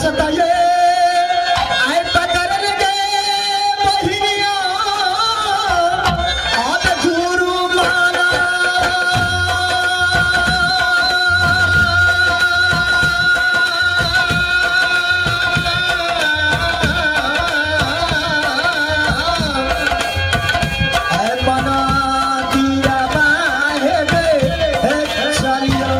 सताए आए पकड़ लगे बहिनिया आज गुरु माना बना दिया बाहे चलियो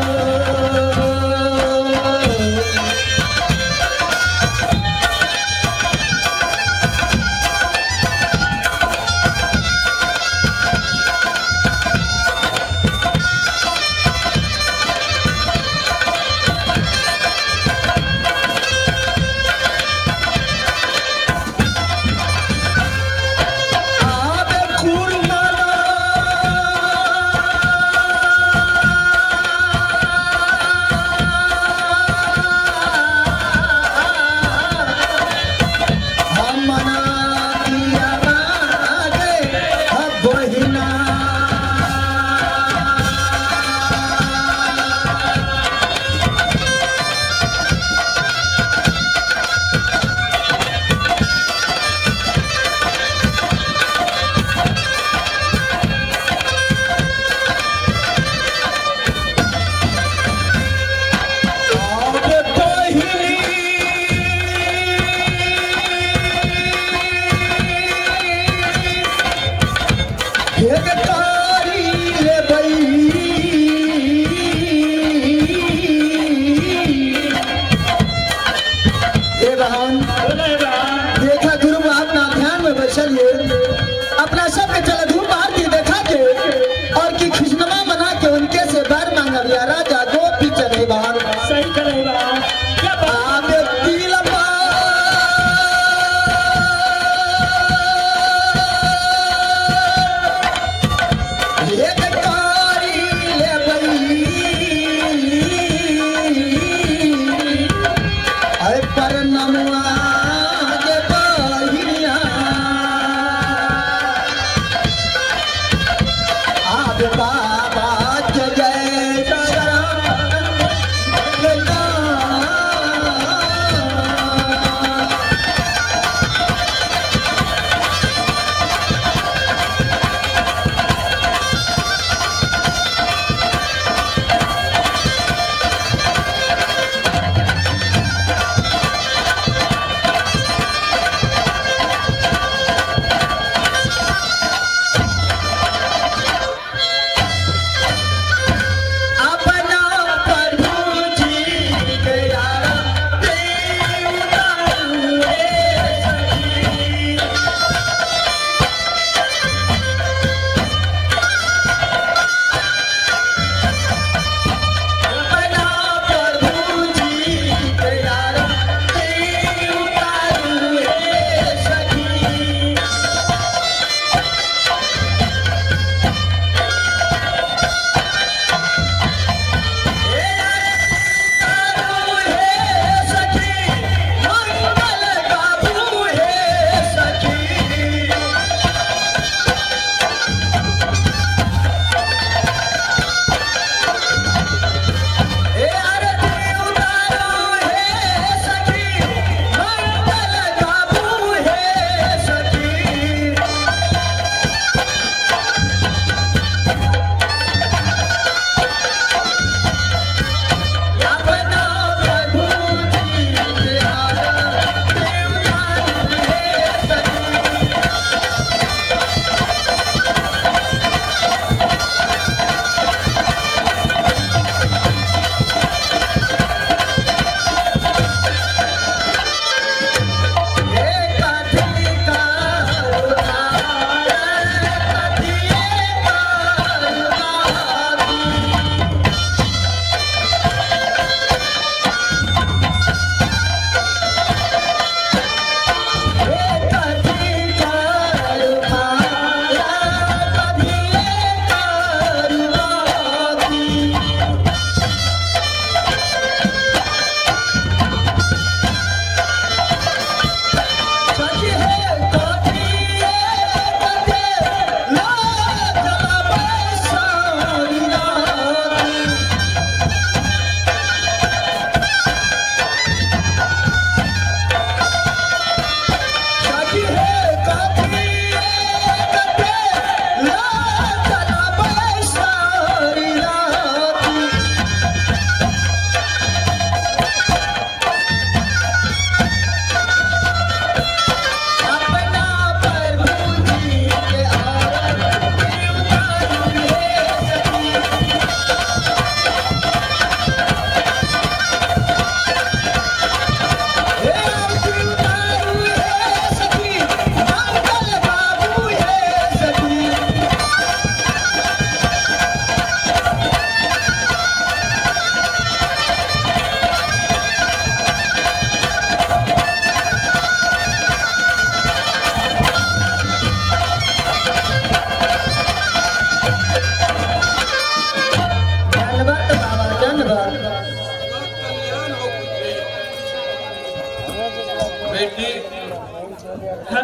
देखा गुरु अपना ध्यान में बैठिए अपना सबके चल धूप आरती देखा के और की खुशनुमा बना के उनके से बर मांगा लिया राजा गोपी चले बाहर सही करे बाबा जय जय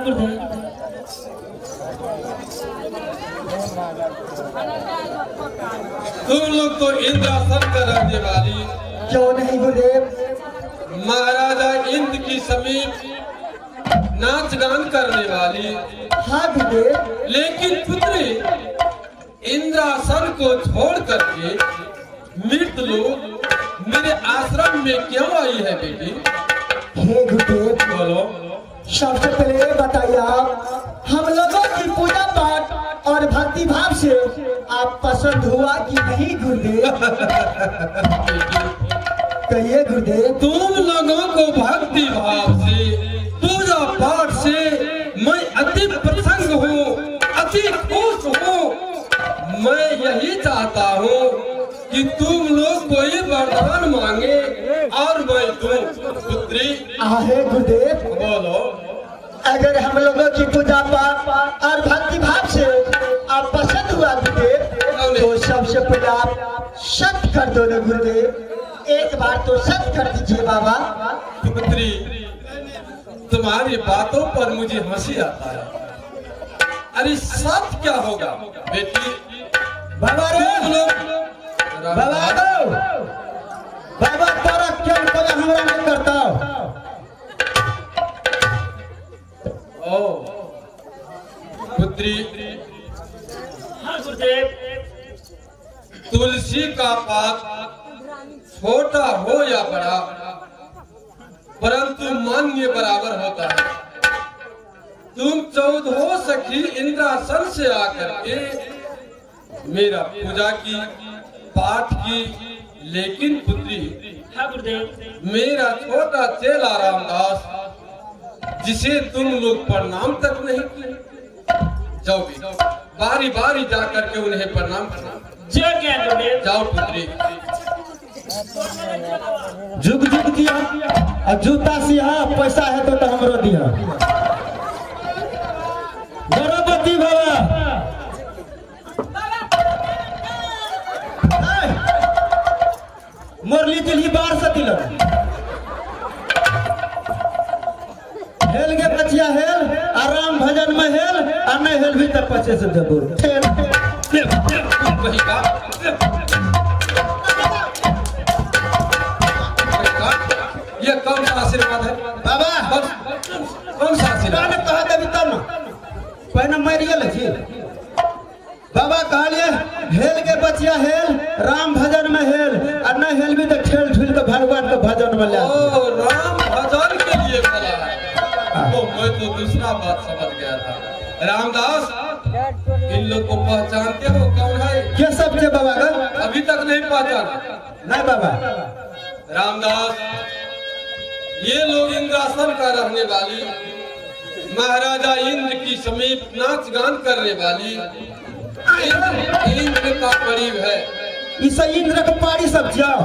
हाँ गुरुदेव। तुम लोग तो इंद्रासन का रहने वाली, क्यों नहीं गुरुदेव? महाराजा इंद्र की समीप नाच गान करने वाली। हाँ गुरुदेव। लेकिन पुत्री इंद्रासन को छोड़ करके मृत लोग मेरे आश्रम में क्यों आई है बेटी? हे गुरुदेव, बोलो। सबसे पहले ये बताइए, आप हम लोगों की पूजा पाठ और भक्ति भाव से आप पसंद हुआ कि नहीं गुरुदेव? कहिए गुरुदेव। तुम लोगों को भक्ति भाव से, पूजा पाठ से मैं अति प्रसन्न हूँ, अति खुश हूँ। मैं यही चाहता हूँ कि तुम लोग कोई वरदान मांगे और मैं दूं। पुत्री आहे गुरुदेव, बोलो। अगर हम लोगों की पूजा पाठ और भक्ति भाव से आप पसंद हुआ गुरुदेव, तो सबसे पहले आप सत्य कर दो ना गुरुदेव। एक बार तो सत्य कर दीजिए बाबा। पुत्री तुम्हारी बातों पर मुझे हंसी आता है। अरे सत्य क्या होगा बेटी? बाबा रे, बाबा दो, बाबा तोरा क्यों कदा हमरा नहीं करता? ओ पुत्री, हाँ गुरुदेव। तुलसी का पात छोटा हो या बड़ा, परंतु मान्य बराबर होता है। तुम 14 सखी इंद्रासन से आकर के मेरा पूजा की, पाठ की, लेकिन पुत्री हाँ गुरुदेव। मेरा छोटा चेला रामदास, जिसे तुम लोग प्रणाम तक नहीं किए, जाओ भी बारी बारी जाकर के उन्हें प्रणाम करना। जय ज्ञान गुरुदेव। जाओ पुत्री। जुग जुग दिया और जूता सिया, पैसा है तो हमरो दिया। गर्भवती बाबा, मुरली दिल्ली बार से दिल हेल के बचिया हेल, आराम भजन में हेल, और नहीं हेल भी तब 25 जबूर वही का ये कौन सा आशीर्वाद है बाबा? कौन सा आशीर्वाद? कहा देवी तब ना पहले मरिए लगी बाबा। कहलिए हेल के बचिया हेल, राम भजन में हेल, और न हेल भी तो ठेल ठुल के भगवान के भजन में ले। ओ राम भजन के लिए बोला है। तो मैं तो दूसरा बात समझ गया था। रामदास, इन लोग को पहचानते हो कौन है? क्या सब थे बाबा का? अभी तक नहीं पहचाना? नहीं बाबा। रामदास, ये लोग इंद्रासन का रहने वाली, महाराजा इंद्र की समीप नाच गान करने वाली इंद्र का करीब है। इस इंद्र का पारी सब जाओ।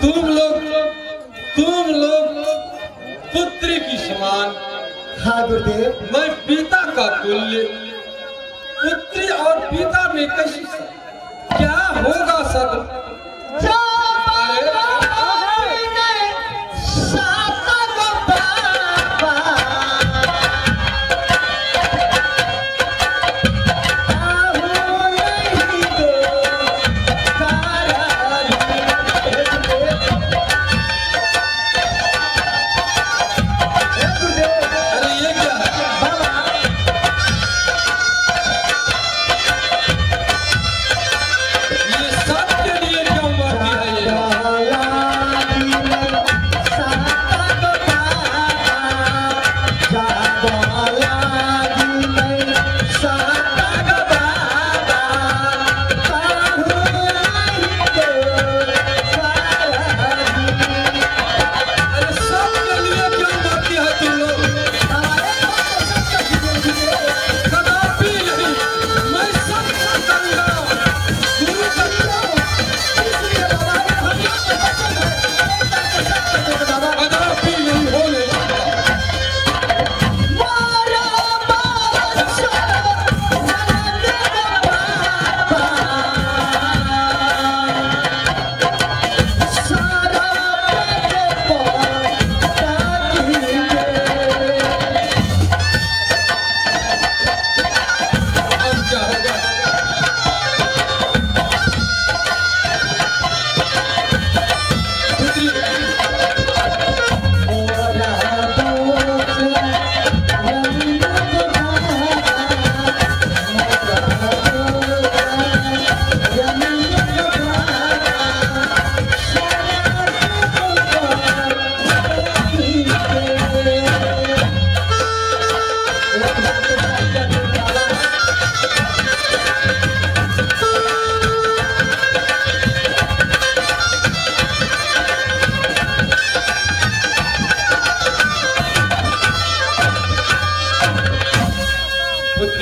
तुम लोग पुत्री की समान, हाँ गुरुदेव। मैं पिता का तुल्य। पुत्री और पिता में कैसी क्या होगा सद?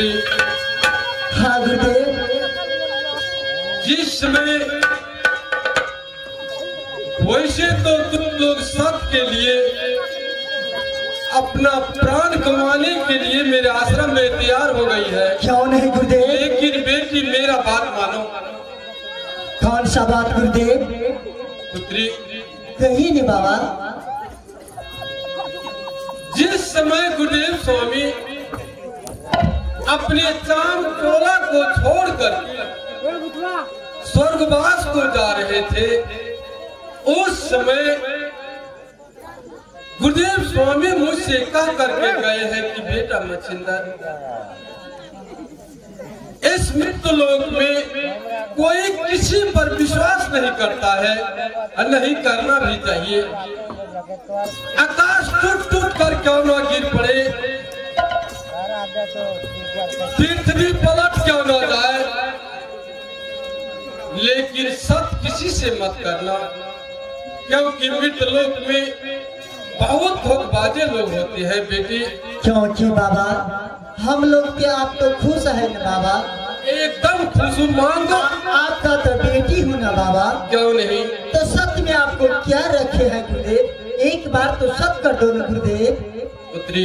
पुत्री, हाँ गुरुदेव। जिस समय वैसे तो तुम लोग सत्य के लिए अपना प्राण कमाने के लिए मेरे आश्रम में तैयार हो गई है। क्यों नहीं गुरुदेव? लेकिन बेटी मेरा बात मानो। कौन सा बात गुरुदेव? पुत्री, कही नहीं बाबा। जिस समय गुरुदेव स्वामी अपने चाम चोला को छोड़कर स्वर्गवास को जा रहे थे, उस समय गुरुदेव स्वामी मुझसे कह करके गए हैं कि बेटा मच्छिंदर, इस मृत्यु लोक में कोई किसी पर विश्वास नहीं करता है और नहीं करना भी चाहिए। आकाश टूट टूट कर क्यों न गिर पड़े, पृथ्वी पलट क्यों न जाए, लेकिन सत्य किसी से मत करना, क्योंकि मृत्यु लोक में बहुत धोखेबाजे लोग होते हैं बेटी। क्योंकि बाबा हम लोग के आप तो खुश है ना बाबा? एकदम खुश मान दो। आपका तो बेटी हूँ ना बाबा? क्यों नहीं? तो सत्य में आपको क्या रखे हैं गुरुदेव? एक बार तो सत्य कर दो ना गुरुदेव। पुत्री,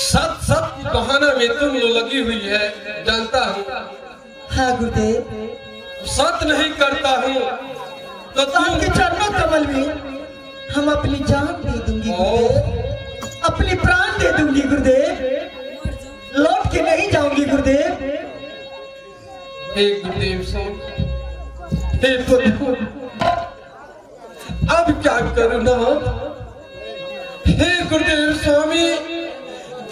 सत्य सत्य बहाना में तुम लोग लगी हुई है, जानता हूँ। हाँ गुरुदेव। सत्य नहीं करता हूँ तो आपके चरणों कमल में हम अपनी जान दे दूंगी गुरुदेव, अपनी प्राण दे दूंगी गुरुदेव, लौट के नहीं जाऊंगी गुरुदेव। हे गुरुदेव हे प्रभु, अब क्या करूं ना? हे गुरुदेव स्वामी,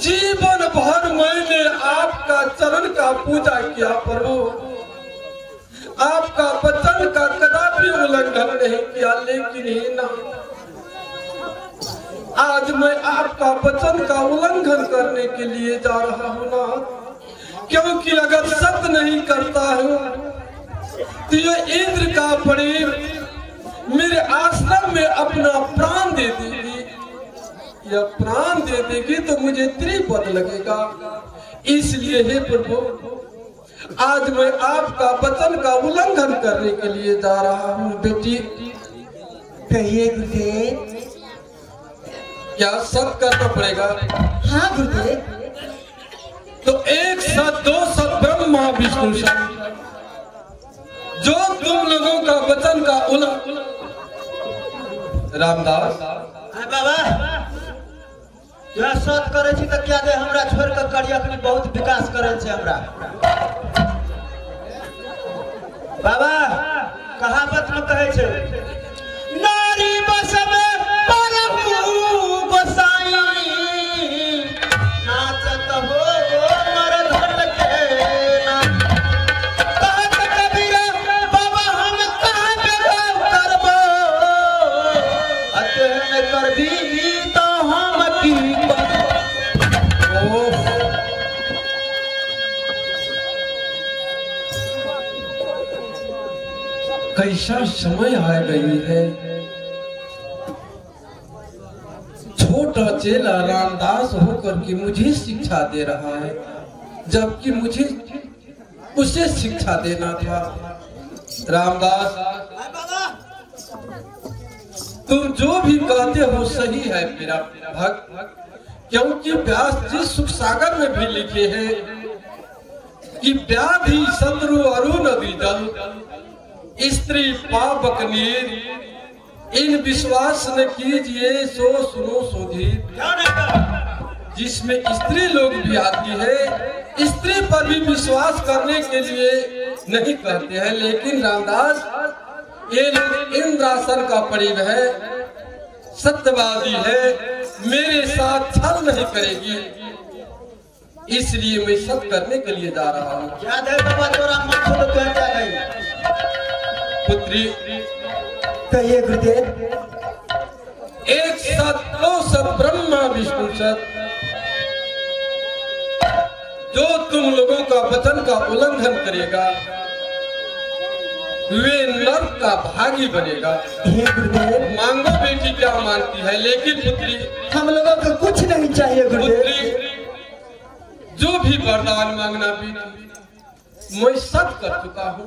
जीवन भर मैंने आपका चरण का पूजा किया प्रभु, आपका वचन का कदापि उल्लंघन नहीं किया, लेकिन ही ना आज मैं आपका वचन का उल्लंघन करने के लिए जा रहा हूँ ना, क्योंकि अगर सत्य नहीं करता हूँ तो ये इंद्र का प्रेम मेरे आश्रम में अपना प्राण दे देगी, या प्राण दे देगी तो मुझे त्रिपद लगेगा। इसलिए हे प्रभु, आज मैं आपका वचन का उल्लंघन करने के लिए जा रहा हूँ। बेटी कहिए गुरुदेव। क्या सत्य करना पड़ेगा? हाँ गुरुदेव। तो एक सत दो सत ब्रह्मा विष्णु सत, जो तुम लोगों का वचन का उल्लंघन। रामदास बाबा सत करे छी तो क्या दे हमरा छोड़ कर करी, अपनी बहुत विकास करे छे हमरा। बाबा कहावत में कहे छे, नारी बस में परम गोसाई, नाचत हो मरधन के ना। कहत कबीरा बाबा हम कहाँ बेगाव करबो, अतः करबी तो हम की करबो। कैसा समय आ गई है। छोटा चेला रामदास होकर के मुझे शिक्षा दे रहा है, जबकि मुझे उसे शिक्षा देना था। रामदास, तुम जो भी कहते हो सही है मेरा भक्त, क्योंकि व्यास जी सुख सागर में भी लिखे हैं कि व्याधि शत्रु अरुण द्विदल, स्त्री पापक नीर, इन विश्वास न कीजिए सो सुनो सुधीर। जिसमें स्त्री लोग भी आती है, स्त्री पर भी विश्वास करने के लिए नहीं कहते हैं, लेकिन रामदास ये लोग इंद्रासन का परिव है, सत्यवादी है, मेरे साथ छल नहीं करेगी, इसलिए मैं सत्य करने के लिए जा रहा हूँ। पुत्री कहिए गुरुदेव। एक सत दो सत ब्रह्मा विष्णु सत, जो तुम लोगों का वचन का उल्लंघन करेगा वे नर्क का भागी बनेगा। हे गुरुदेव, मांगो बेटी क्या मांगती है, लेकिन पुत्री हम लोगों को कुछ नहीं चाहिए गुरुदेव। पुत्री जो भी वरदान मांगना बेटी मैं सब कर चुका हूँ,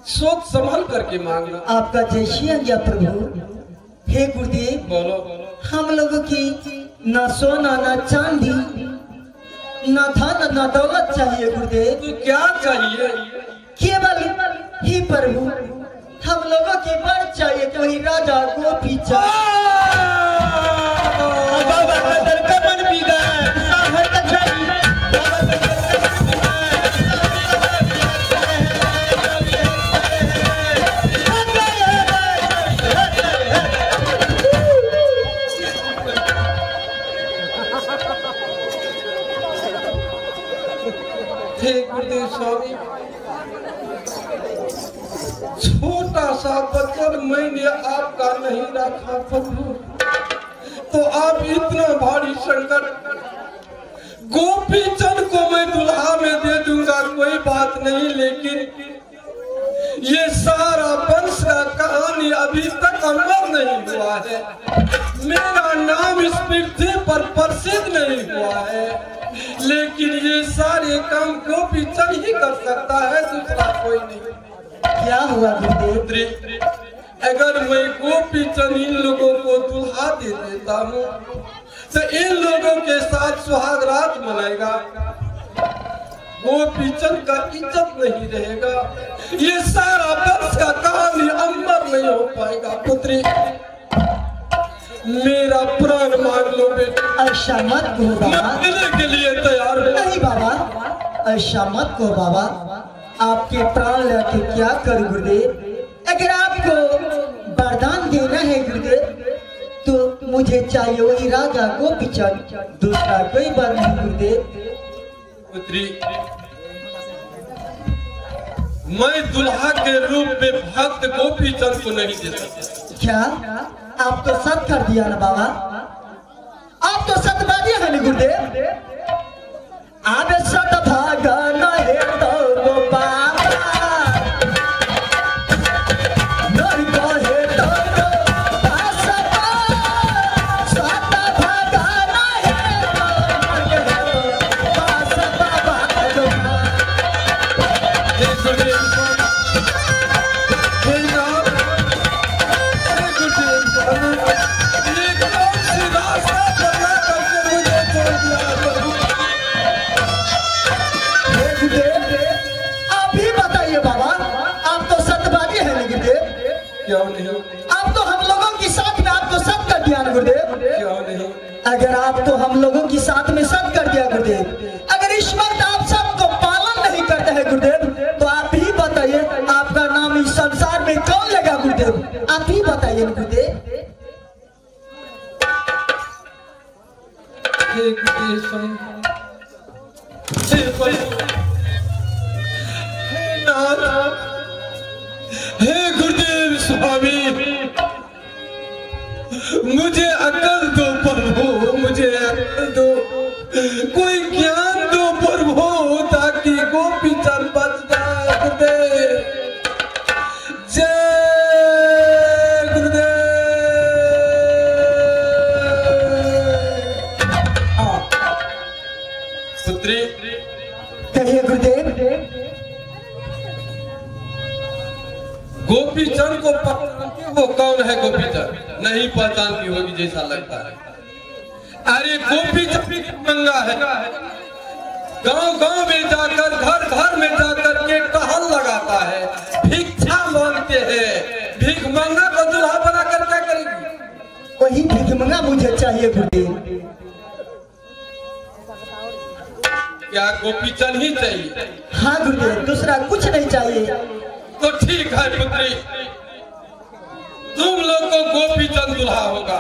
सोच संभल करके मांगना। आपका जैसी आज्ञा प्रभु। हे गुरुदेव, बोलो। हम लोगों की न सोना न चांदी न धन न दौलत चाहिए गुरुदेव। तो क्या चाहिए? केवल ही प्रभु हम लोगों के वर चाहिए, तो ही राजा गोपी छोटा सा बचन मैंने आपका नहीं रखा प्रभु, तो आप इतना भारी संकट। गोपी चंद को मैं दुल्हा में दे दूंगा, कोई बात नहीं, लेकिन ये सारा वंश का कहानी अभी तक अमर नहीं हुआ है। मेरा नाम इस पृथ्वी पर प्रसिद्ध नहीं हुआ है, लेकिन ये सारे काम गोपी चंद ही कर सकता है, दूसरा कोई नहीं। क्या हुआ गुरुदेव? अगर मैं गोपी चंद इन लोगों को दुल्हा दे देता हूँ तो इन लोगों के साथ सुहाग रात मनाएगा, गोपी चंद का इज्जत नहीं रहेगा, ये सारा वंश का कहानी अमर नहीं हो पाएगा। पुत्री मेरा प्राण मांग लो बेटी। ऐसा मत कहो बाबा। मिलने के लिए तैयार हो? नहीं बाबा, ऐसा मत कहो बाबा। आपके प्राण लेके क्या करूं गुरुदेव? अगर आपको वरदान देना है गुरुदेव तो मुझे चाहिए वही राजा गोपी चंद, दूसरा कोई बात नहीं गुरुदेव। पुत्री मैं दुल्हा के रूप में भक्त गोपी चंद को नहीं दे सकता। क्या आप तो सत कर दिया ना बाबा? आप तो सतवादी है ना गुरुदेव? आप सत भागा नहीं तो आप तो हम लोगों के साथ में आपको सब कर दिया गुरुदेव। क्यों नहीं? अगर आप तो हम लोगों के साथ में सब कर दिया गुरुदेव, अगर इस वक्त आप सबको पालन नहीं करते हैं गुरुदेव, तो आप ही बताइए आपका नाम इस संसार में कौन लेगा गुरुदेव? आप ही बताइए गुरुदेव। हे गुरुदेव स्वामी, मुझे अकल दो प्रभु, मुझे अकल दो, कोई ज्ञान दो प्रभु, ताकि गोपी चंद बच जाए। गुरुदेव जय गुरुदेव। पुत्री कहिए गुरुदेव। गोपी चंद को पहचानते हो? कौन है गोपी चंद? नहीं पहचानती होगी जैसा लगता है। अरे गोपी चंद मंगा है, गांव गांव में जाकर घर घर में जाकर के टहल लगाता है, भिक्षा मांगते हैं। भीख मांगा को दुल्हा बनाकर क्या करेगी? वही भीख मंगा मुझे चाहिए गुरुदेव। क्या गोपी चंद ही चाहिए? हाँ गुरुदेव, दूसरा कुछ नहीं चाहिए। तो ठीक है पुत्री, तुम लोग को गोपी चंद दुल्हा होगा।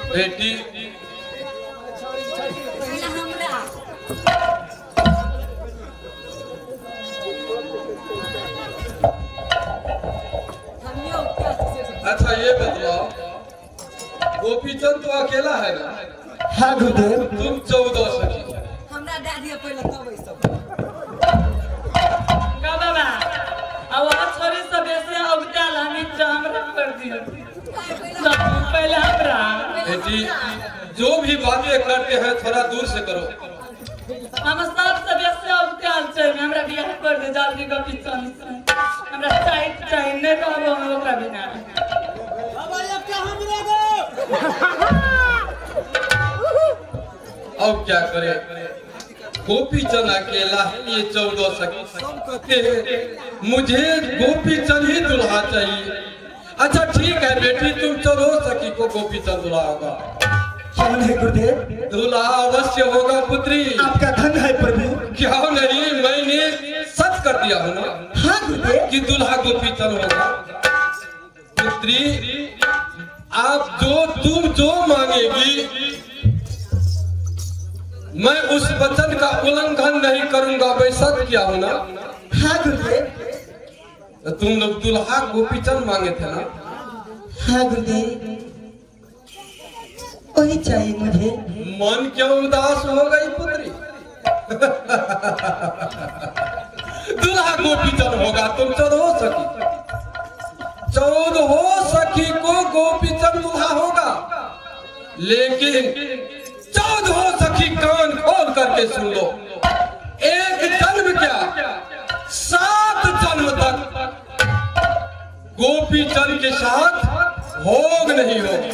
बेटी अच्छा ये बताओ, गोपी चंद तो अकेला है ना? हाँ गुरुदेव। तुम 14 सखी। हमरा दादी पहले तब पहले हमरा बेटी जो भी बातें करते हैं थोड़ा दूर से करो। हम सब सदस्य अब ध्यान से हमरा बियाह कर दे जल्दी का पिछन से हमरा चाहिए नहीं कहबो हम ओकरा बिना अब ये क्या हमरा गो अब क्या करे गोपी चंद अकेला है ये 14 सखी सब कहते हैं मुझे गोपी चंद ही दुल्हा चाहिए। अच्छा ठीक है बेटी तुम 14 सखी को गोपी चंद दुल्हा होगा। कौन है गुरुदेव? दूल्हा अवश्य होगा पुत्री। आपका धन है प्रभु। क्या नहीं मैंने सच कर दिया हूँ ना। हाँ गुरुदेव कि दूल्हा गोपी चंद होगा। पुत्री आप तुम जो मांगेगी मैं उस वचन का उल्लंघन नहीं करूंगा। वैसा किया हो ना। हाँ गुरुदेव। तो तुम लोग दूल्हा गोपी चंद मांगे थे ना। हाँ गुरुदेव वही चाहिए मुझे। मन क्यों उदास हो गई पुत्री? दूल्हा गोपी चंद होगा। तुम 14 सखी को गोपी चंद दूल्हा होगा। लेकिन 14 सखी कान खोल करके सुन लो। एक जन्म क्या 7 जन्म तक गोपी चंद के साथ भोग नहीं होगी।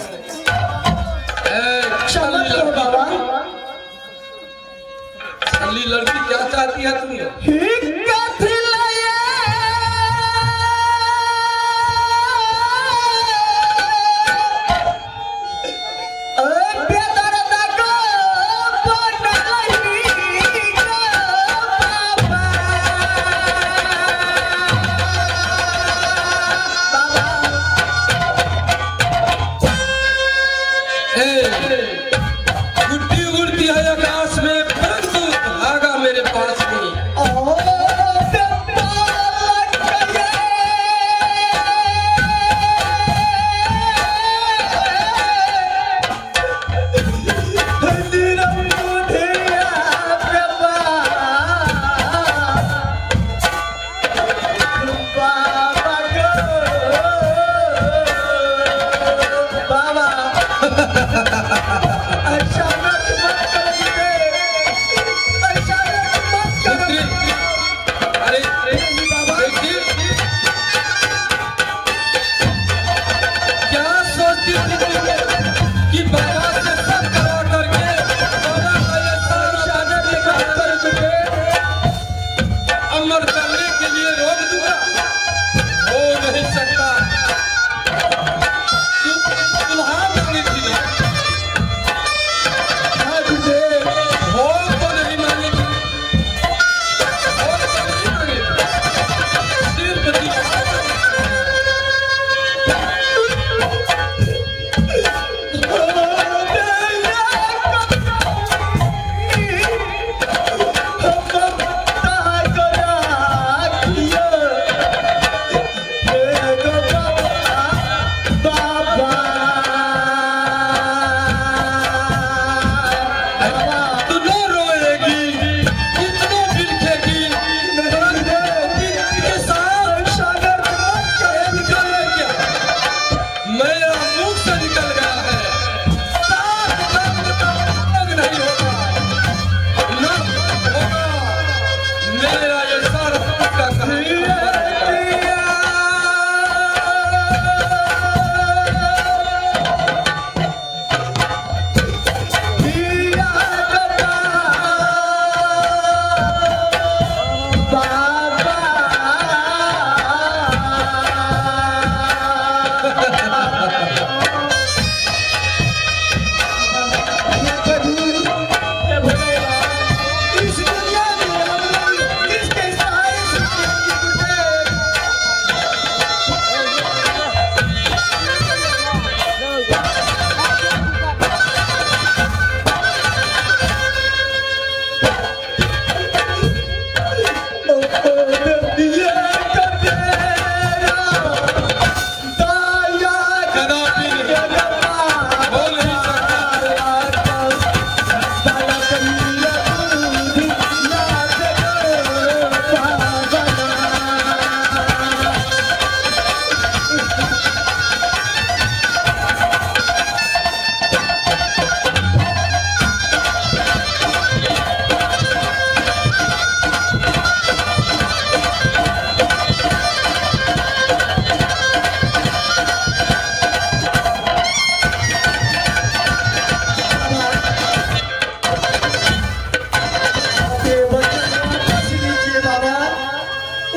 छली लड़की क्या चाहती है तुम? ओ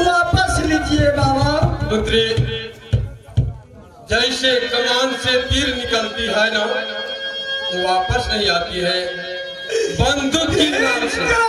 वापस लीजिए बाबा। पुत्री, जैसे कमान से तीर निकलती है ना, वो वापस नहीं आती है, बंदूक की नाम से।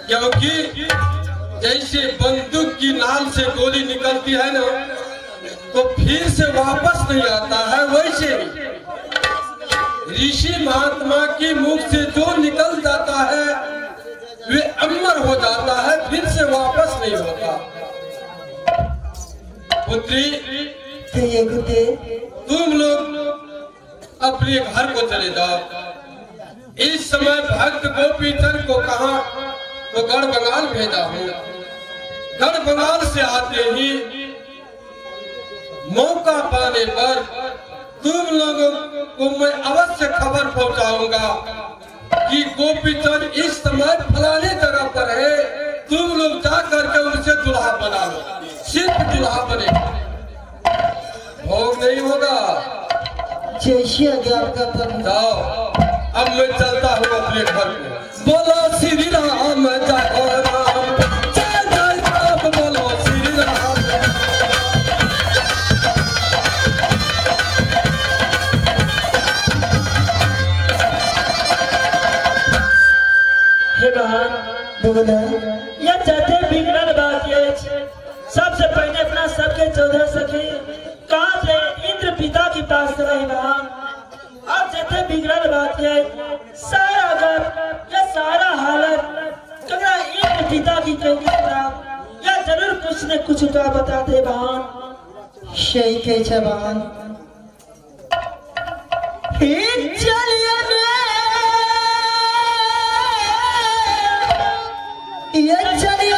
क्योंकि जैसे बंदूक की नाल से गोली निकलती है ना, तो फिर से वापस नहीं आता है, वैसे ऋषि महात्मा की मुख से जो निकल जाता है वे अमर हो जाता है, फिर से वापस नहीं होता। पुत्री, तुम लोग अपने घर को चले जाओ। इस समय भक्त गोपीचंद को कहा तो गढ़ बंगाल भेजा हूँ। गढ़ बंगाल से आते ही मौका पाने पर तुम लोगों को मैं अवश्य खबर पहुंचाऊंगा कि गोपीचंद इस समय फलाने जगह पर है। तुम लोग जा करके उनसे दुल्हा बना लो, सिर्फ दुल्हा बने, भोग नहीं होगा। जैसे आपका जाओ, अब मैं चलता हूँ अपने घर में। बोलो श्री राम जय राम, जय जय राम, बोलो श्री राम। हे भगवान, बोला यह चाहते बिगड़ल बात ये सबसे पहले अपना सबके 14 सखी कहा जे इंद्र पिता के पास रहे भगवान। अब जैसे बिगड़ल बात है सारा घर या सारा हालत पिता की कोई किताब या जरूर कुछ न कुछ का बता दे बहन। सही के जवान चलिए ये चलिए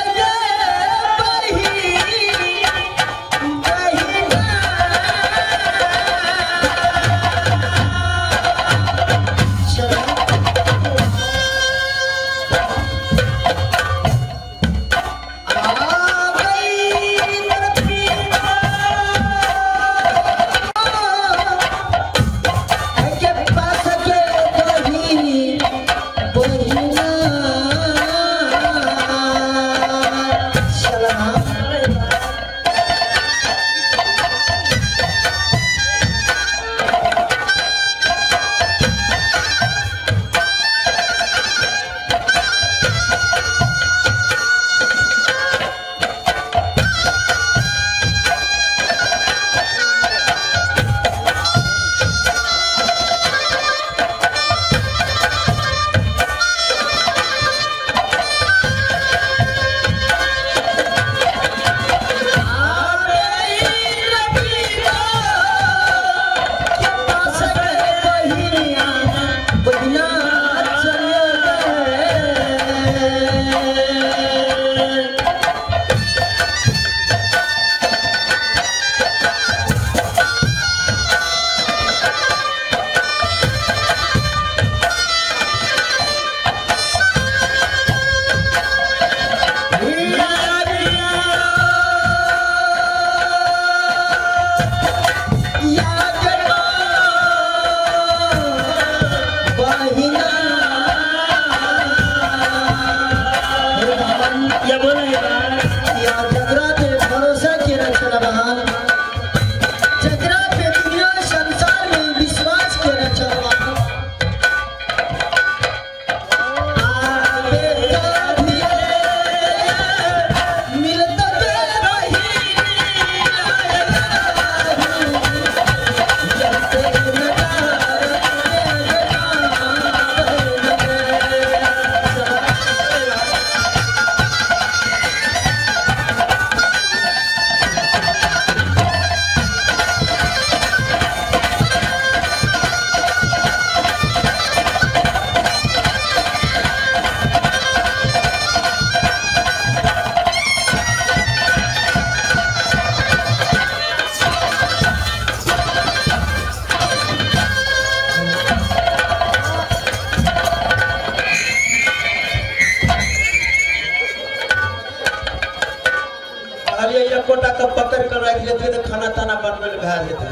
कोटा के पकड़ कर रख लेते तो खाना ताना बनबे भए जेते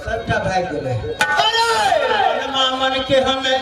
सबटा भाग गेले। अरे मन के हमें